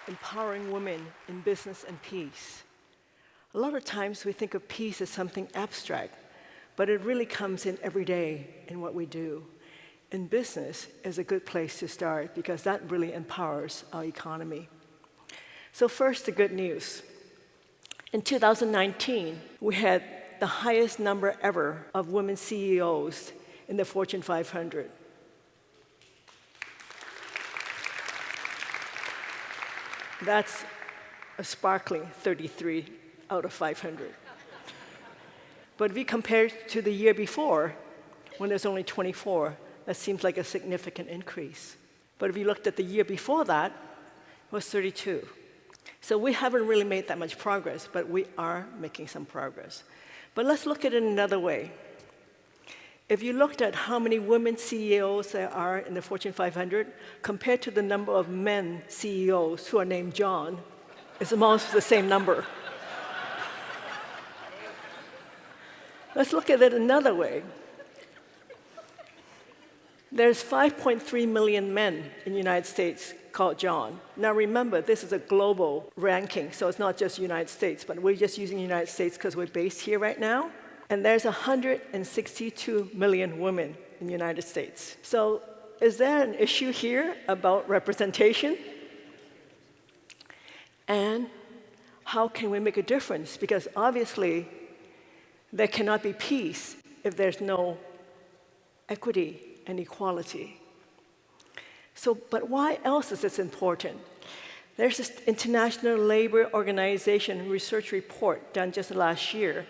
empowering women in business and peace. A lot of times we think of peace as something abstract, but it really comes in every day in what we do. And business is a good place to start because that really empowers our economy. So first, the good news. In 2019, we had the highest number ever of women CEOs in the Fortune 500. That's a sparkling 33 out of 500. But if we compare it to the year before, when there's only 24, that seems like a significant increase. But if you looked at the year before that, it was 32. So we haven't really made that much progress, but we are making some progress. But let's look at it another way. If you looked at how many women CEOs there are in the Fortune 500 compared to the number of men CEOs who are named John, it's almost the same number. Let's look at it another way. There's 5.3 million men in the United States called John. Now remember, this is a global ranking, so it's not just the United States, but we're just using the United States because we're based here right now. And there's 162 million women in the United States. So is there an issue here about representation? And how can we make a difference? Because obviously, there cannot be peace if there's no equity and equality. So, but why else is this important? There's this International Labor Organization research report done just last year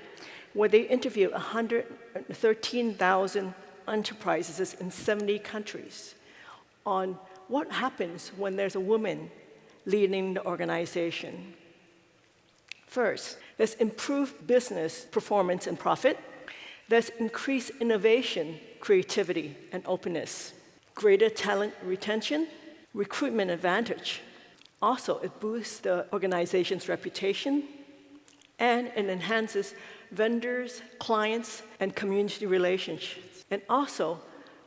where they interviewed 113,000 enterprises in 70 countries on what happens when there's a woman leading the organization. First, there's improved business performance and profit. There's increased innovation, creativity, and openness. Greater talent retention, recruitment advantage. Also, it boosts the organization's reputation, and it enhances vendors, clients, and community relationships. And also,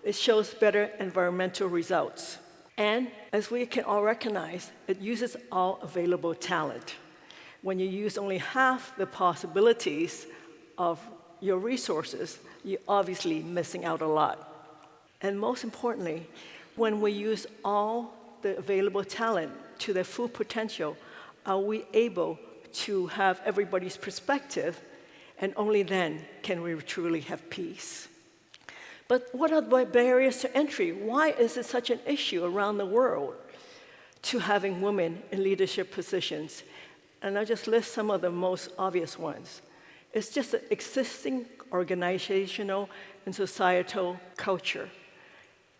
it shows better environmental results. And as we can all recognize, it uses all available talent. When you use only half the possibilities of your resources, you're obviously missing out a lot. And most importantly, when we use all the available talent to their full potential, are we able to have everybody's perspective, and only then can we truly have peace. But what are the barriers to entry? Why is it such an issue around the world to having women in leadership positions? And I'll just list some of the most obvious ones. It's just the existing organizational and societal culture.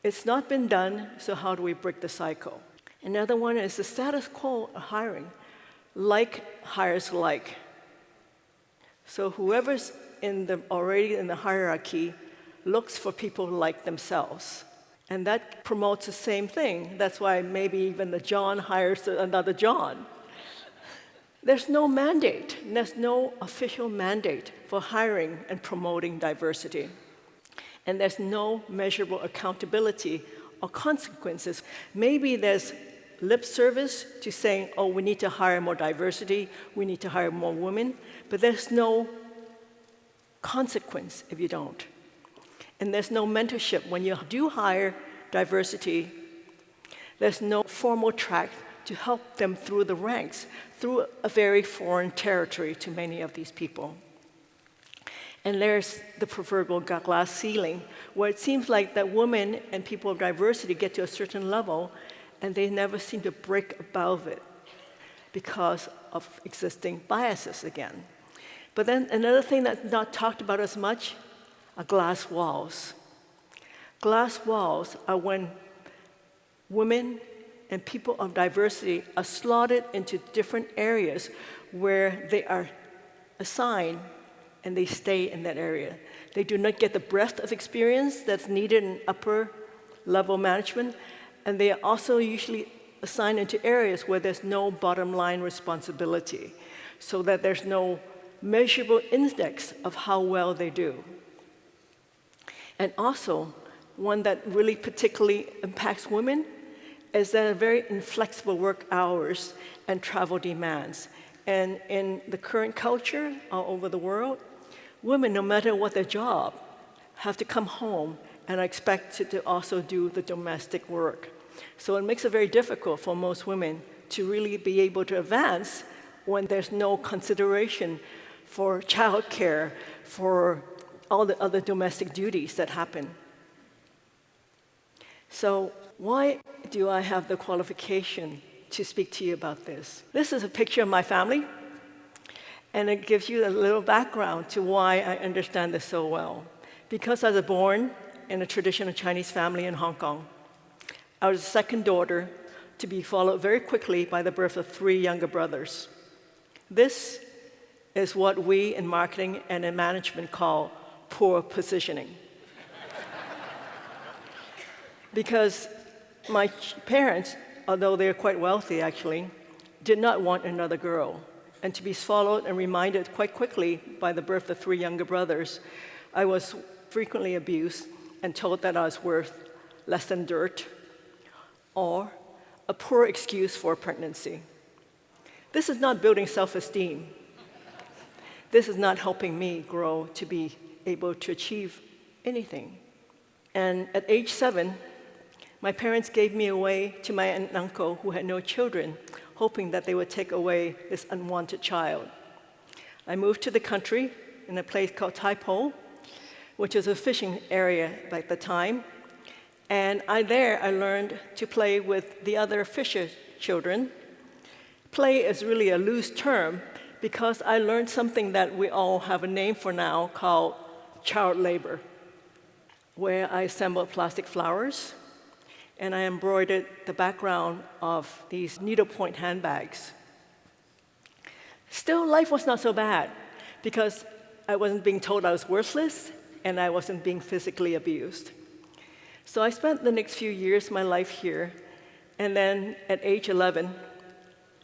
It's not been done, so how do we break the cycle? Another one is the status quo of hiring. Like hires like. So whoever's already in the hierarchy looks for people like themselves. And that promotes the same thing. That's why maybe even the John hires another John. There's no mandate. There's no official mandate for hiring and promoting diversity. And there's no measurable accountability or consequences. Maybe there's lip service to saying, oh, we need to hire more diversity, we need to hire more women, but there's no consequence if you don't. And there's no mentorship. When you do hire diversity, there's no formal track to help them through the ranks, through a very foreign territory to many of these people. And there's the proverbial glass ceiling, where it seems like that women and people of diversity get to a certain level, and they never seem to break above it because of existing biases again. But then another thing that's not talked about as much are glass walls. Glass walls are when women and people of diversity are slotted into different areas where they are assigned and they stay in that area. They do not get the breadth of experience that's needed in upper level management, and they are also usually assigned into areas where there's no bottom line responsibility, so that there's no measurable index of how well they do. And also, one that really particularly impacts women is there are very inflexible work hours and travel demands. And in the current culture all over the world, women, no matter what their job, have to come home and are expected to also do the domestic work. So it makes it very difficult for most women to really be able to advance when there's no consideration for childcare, for all the other domestic duties that happen. So why do I have the qualification to speak to you about this? This is a picture of my family, and it gives you a little background to why I understand this so well. Because I was born in a traditional Chinese family in Hong Kong, I was the second daughter to be followed very quickly by the birth of 3 younger brothers. This is what we in marketing and in management call poor positioning. Because my parents, although they're quite wealthy actually, did not want another girl. And to be followed and reminded quite quickly by the birth of 3 younger brothers, I was frequently abused and told that I was worth less than dirt, or a poor excuse for pregnancy. This is not building self-esteem. This is not helping me grow to be able to achieve anything. And at age 7, my parents gave me away to my aunt and uncle who had no children, hoping that they would take away this unwanted child. I moved to the country in a place called Tai Po, which is a fishing area at the time. And there I learned to play with the other fisher children. Play is really a loose term because I learned something that we all have a name for now called child labor, where I assembled plastic flowers and I embroidered the background of these needlepoint handbags. Still, life was not so bad because I wasn't being told I was worthless and I wasn't being physically abused. So I spent the next few years of my life here, and then at age 11,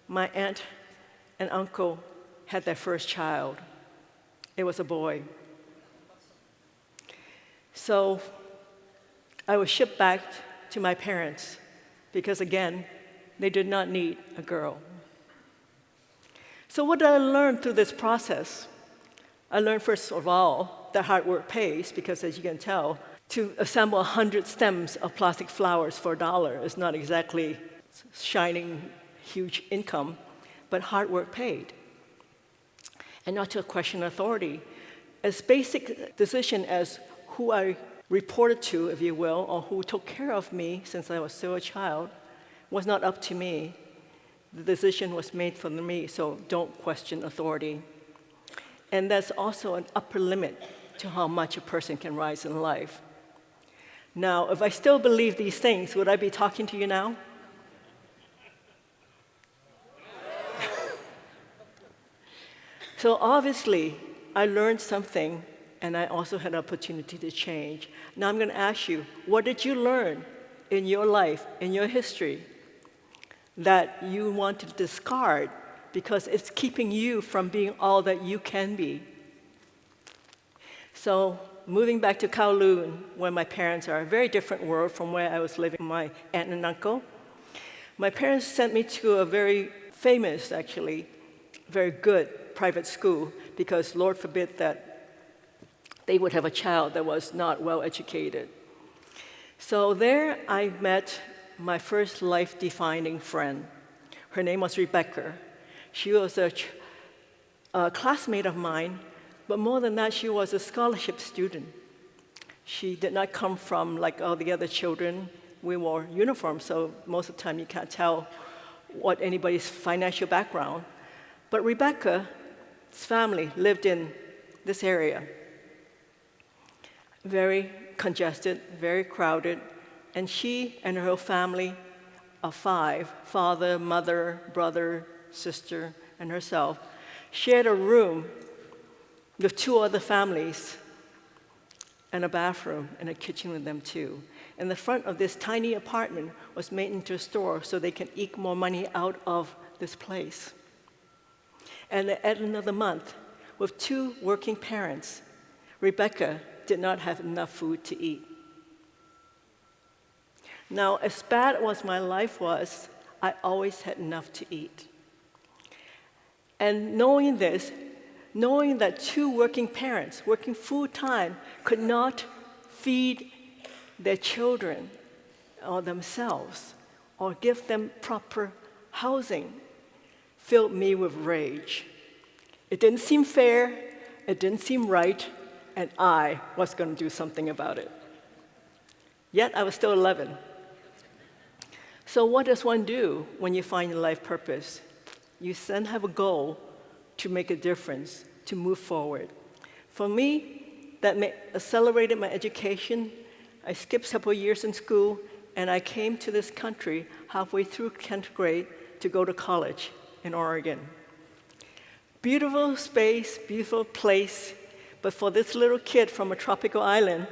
my aunt and uncle had their first child. It was a boy. So I was shipped back to my parents because, again, they did not need a girl. So what did I learn through this process? I learned, first of all, that hard work pays because, as you can tell, to assemble 100 stems of plastic flowers for $1 is not exactly shining, huge income, but hard work paid. And not to question authority. As basic decision as who I reported to, if you will, or who took care of me since I was still a child, was not up to me. The decision was made for me, so don't question authority. And that's also an upper limit to how much a person can rise in life. Now, if I still believe these things, would I be talking to you now? So obviously, I learned something, and I also had an opportunity to change. Now I'm going to ask you, what did you learn in your life, in your history, that you want to discard because it's keeping you from being all that you can be? So moving back to Kowloon, where my parents are, a very different world from where I was living with my aunt and uncle. My parents sent me to a very famous, actually, very good private school because Lord forbid that they would have a child that was not well educated. So there I met my first life-defining friend. Her name was Rebecca. She was a classmate of mine, but more than that, she was a scholarship student. She did not come from like all the other children. We wore uniforms, so most of the time you can't tell what anybody's financial background. But Rebecca's family lived in this area. Very congested, very crowded, and she and her whole family of 5, father, mother, brother, sister, and herself, shared a room with 2 other families and a bathroom and a kitchen with them too. And the front of this tiny apartment was made into a store so they can eke more money out of this place. And at the end of the month, with 2 working parents, Rebecca did not have enough food to eat. Now, as bad as my life was, I always had enough to eat. And knowing this, knowing that two working parents, working full-time, could not feed their children or themselves or give them proper housing, filled me with rage. It didn't seem fair, it didn't seem right, and I was going to do something about it. Yet I was still 11. So what does one do when you find your life purpose? You then have a goal to make a difference, to move forward. For me, that accelerated my education. I skipped several years in school, and I came to this country halfway through 10th grade to go to college in Oregon. Beautiful space, beautiful place, but for this little kid from a tropical island,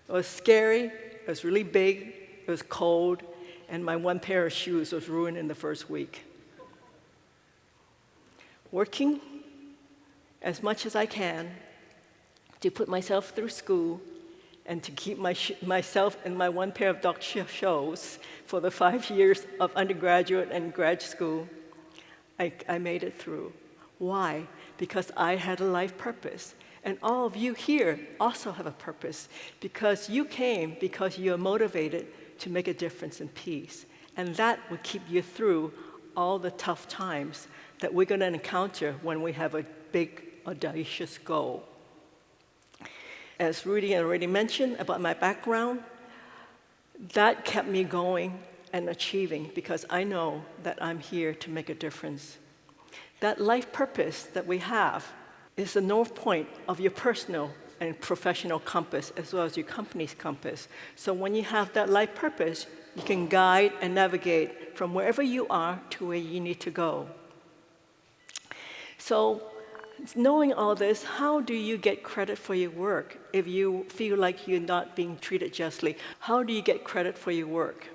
it was scary, it was really big, it was cold, and my one pair of shoes was ruined in the first week. Working as much as I can to put myself through school and to keep myself in my one pair of dog shoes for the 5 years of undergraduate and grad school, I made it through. Why? Because I had a life purpose. And all of you here also have a purpose, because you came because you are motivated to make a difference in peace. And that will keep you through all the tough times that we're going to encounter when we have a big, audacious goal. As Rudy already mentioned about my background, that kept me going and achieving, because I know that I'm here to make a difference. That life purpose that we have is the north point of your personal and professional compass, as well as your company's compass. So when you have that life purpose, you can guide and navigate from wherever you are to where you need to go. So knowing all this, how do you get credit for your work if you feel like you're not being treated justly? How do you get credit for your work?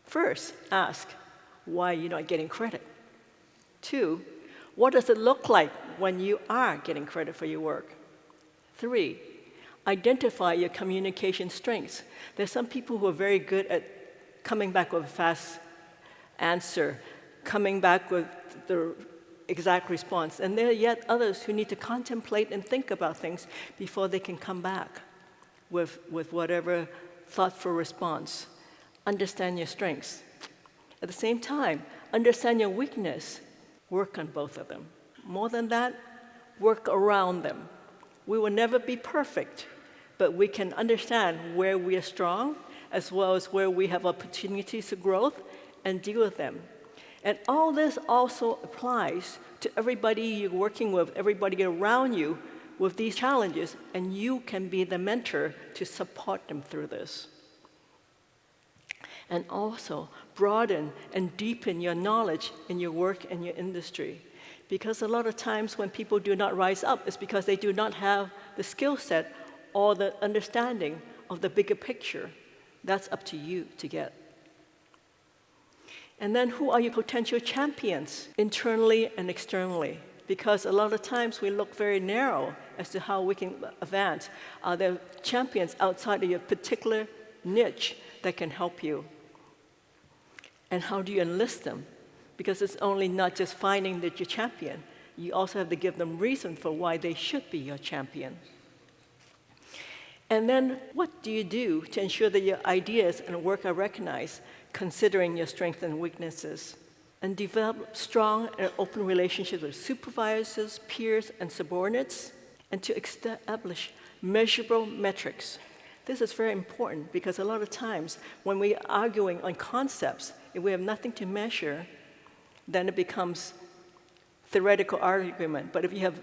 First, ask why you're not getting credit. 2, what does it look like when you are getting credit for your work? 3, identify your communication strengths. There's some people who are very good at coming back with a fast answer, coming back with the exact response. And there are yet others who need to contemplate and think about things before they can come back with whatever thoughtful response. Understand your strengths. At the same time, understand your weakness. Work on both of them. More than that, work around them. We will never be perfect, but we can understand where we are strong, as well as where we have opportunities for growth, and deal with them. And all this also applies to everybody you're working with, everybody around you with these challenges, and you can be the mentor to support them through this. And also broaden and deepen your knowledge in your work and your industry. Because a lot of times when people do not rise up, it's because they do not have the skill set or the understanding of the bigger picture. That's up to you to get. And then who are your potential champions, internally and externally? Because a lot of times we look very narrow as to how we can advance. Are there champions outside of your particular niche that can help you? And how do you enlist them? Because it's only not just finding that you're champion. You also have to give them reason for why they should be your champion. And then what do you do to ensure that your ideas and work are recognized, considering your strengths and weaknesses? And develop strong and open relationships with supervisors, peers, and subordinates, and to establish measurable metrics. This is very important because a lot of times when we're arguing on concepts, if we have nothing to measure, then it becomes theoretical argument. But if you have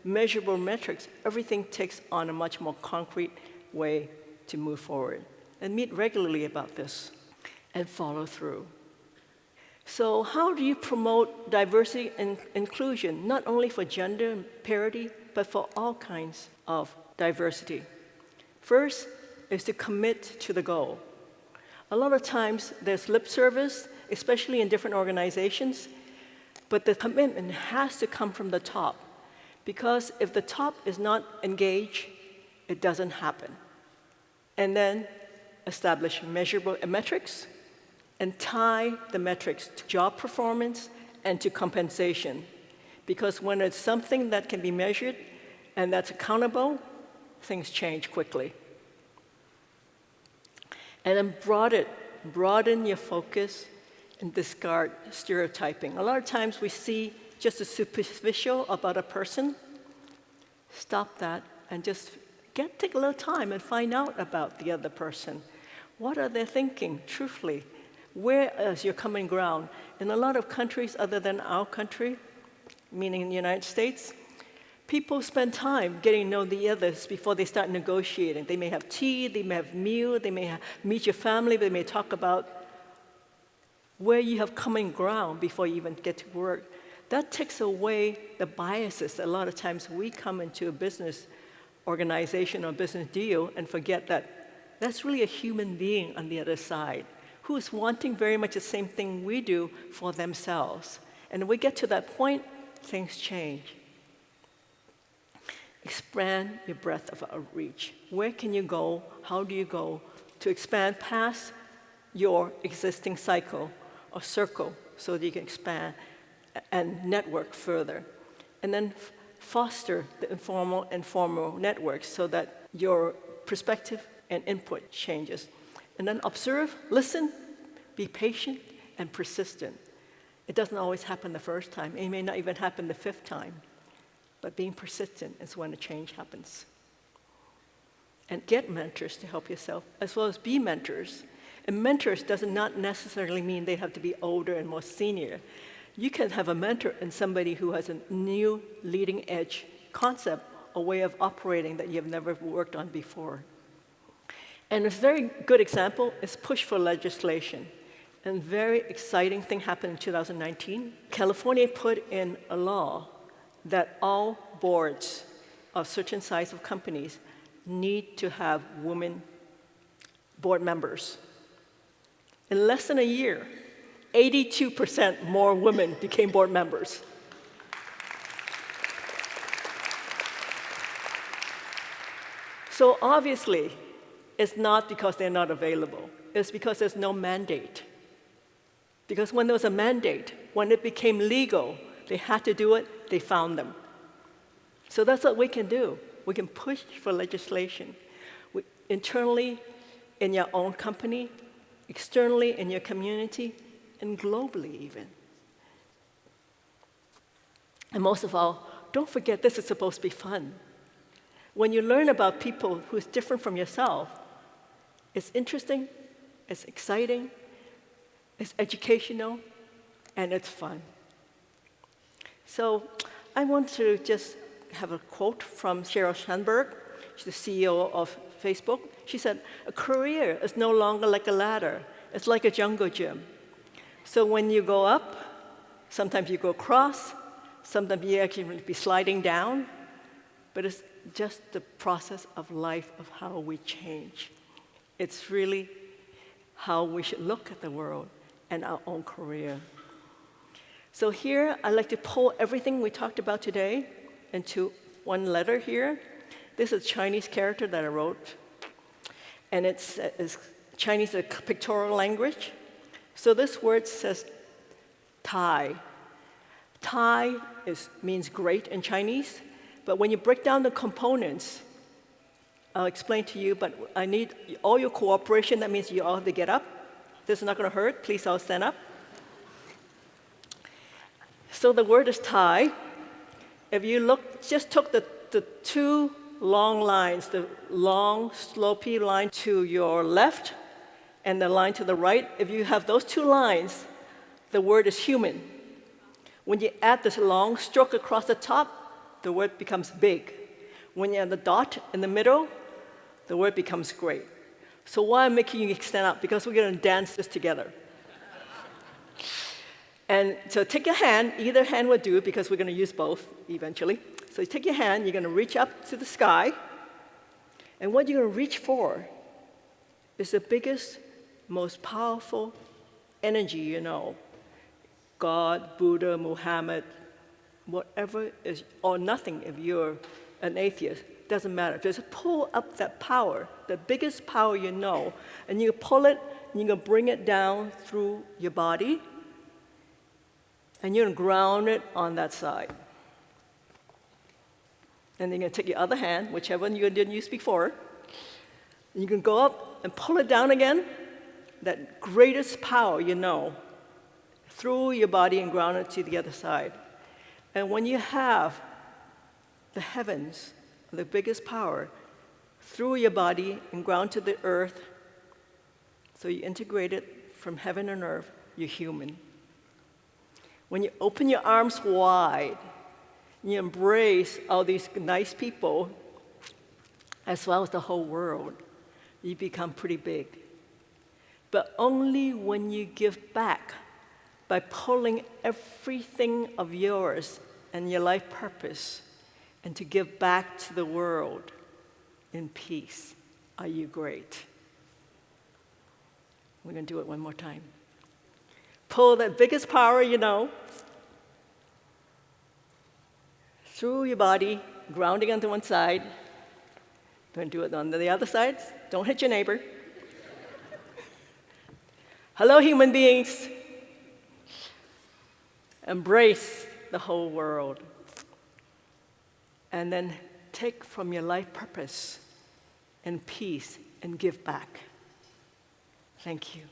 measurable metrics, everything takes on a much more concrete way to move forward. And meet regularly about this and follow through. So how do you promote diversity and inclusion, not only for gender parity, but for all kinds of diversity? First is to commit to the goal. A lot of times there's lip service, especially in different organizations, but the commitment has to come from the top. Because if the top is not engaged, it doesn't happen. And then establish measurable metrics, and tie the metrics to job performance and to compensation. Because when it's something that can be measured and that's accountable, things change quickly. And then broaden your focus and discard stereotyping. A lot of times we see just the superficial about a person. Stop that and just take a little time and find out about the other person. What are they thinking, truthfully? Where is your common ground? In a lot of countries other than our country, meaning the United States, people spend time getting to know the others before they start negotiating. They may have tea, they may have meal, they may meet your family, they may talk about where you have common ground before you even get to work. That takes away the biases. A lot of times we come into a business organization or business deal and forget that that's really a human being on the other side who is wanting very much the same thing we do for themselves. And when we get to that point, things change. Expand your breadth of outreach. Where can you go? How do you go to expand past your existing cycle or circle so that you can expand and network further? And then foster the informal and formal networks so that your perspective and input changes. And then observe, listen, be patient, and persistent. It doesn't always happen the first time. It may not even happen the fifth time. But being persistent is when a change happens. And get mentors to help yourself, as well as be mentors. And mentors does not necessarily mean they have to be older and more senior. You can have a mentor in somebody who has a new leading edge concept or way of operating that you've never worked on before. And a very good example is push for legislation. And a very exciting thing happened in 2019. California put in a law that all boards of certain size of companies need to have women board members. In less than a year, 82% more women became board members. So obviously, it's not because they're not available. It's because there's no mandate. Because when there was a mandate, when it became legal, they had to do it, they found them. So that's what we can do. We can push for legislation. Internally, in your own company, externally, in your community, and globally even. And most of all, don't forget this is supposed to be fun. When you learn about people who's different from yourself, it's interesting, it's exciting, it's educational, and it's fun. So I want to just have a quote from Sheryl Sandberg. She's the CEO of Facebook. She said, "A career is no longer like a ladder. It's like a jungle gym. So when you go up, sometimes you go across, sometimes you actually be sliding down, but it's just the process of life of how we change. It's really how we should look at the world and our own career." So here, I'd like to pull everything we talked about today into one letter here. This is a Chinese character that I wrote, and it's Chinese is a pictorial language. So this word says Tai. Tai means great in Chinese, but when you break down the components, I'll explain to you, but I need all your cooperation. That means you all have to get up. This is not going to hurt. Please all stand up. So the word is Tai. If you look, just took the two long lines, the long, slopey line to your left and the line to the right. If you have those two lines, the word is human. When you add this long stroke across the top, the word becomes big. When you add the dot in the middle, the word becomes great. So why I'm making you stand up? Because we're going to dance this together. And so take your hand, either hand will do because we're going to use both eventually. So you take your hand, you're going to reach up to the sky, and what you're going to reach for is the biggest, most powerful energy you know. God, Buddha, Muhammad, whatever is, or nothing if you're an atheist. doesn't matter. Just pull up that power, the biggest power you know, and you pull it, and you're going to bring it down through your body, and you're going to ground it on that side. And then you're going to take your other hand, whichever one you didn't use before, and you can go up and pull it down again, that greatest power you know, through your body and ground it to the other side. And when you have the heavens, the biggest power, through your body and ground to the earth, so you integrate it from heaven and earth, you're human. When you open your arms wide, you embrace all these nice people, as well as the whole world, you become pretty big. But only when you give back, by pulling everything of yours and your life purpose, and to give back to the world in peace, are you great. We're going to do it one more time. Pull that biggest power you know, through your body, grounding onto one side. We're going to do it on the other side. Don't hit your neighbor. Hello, human beings. Embrace the whole world. And then take from your life purpose and peace and give back. Thank you.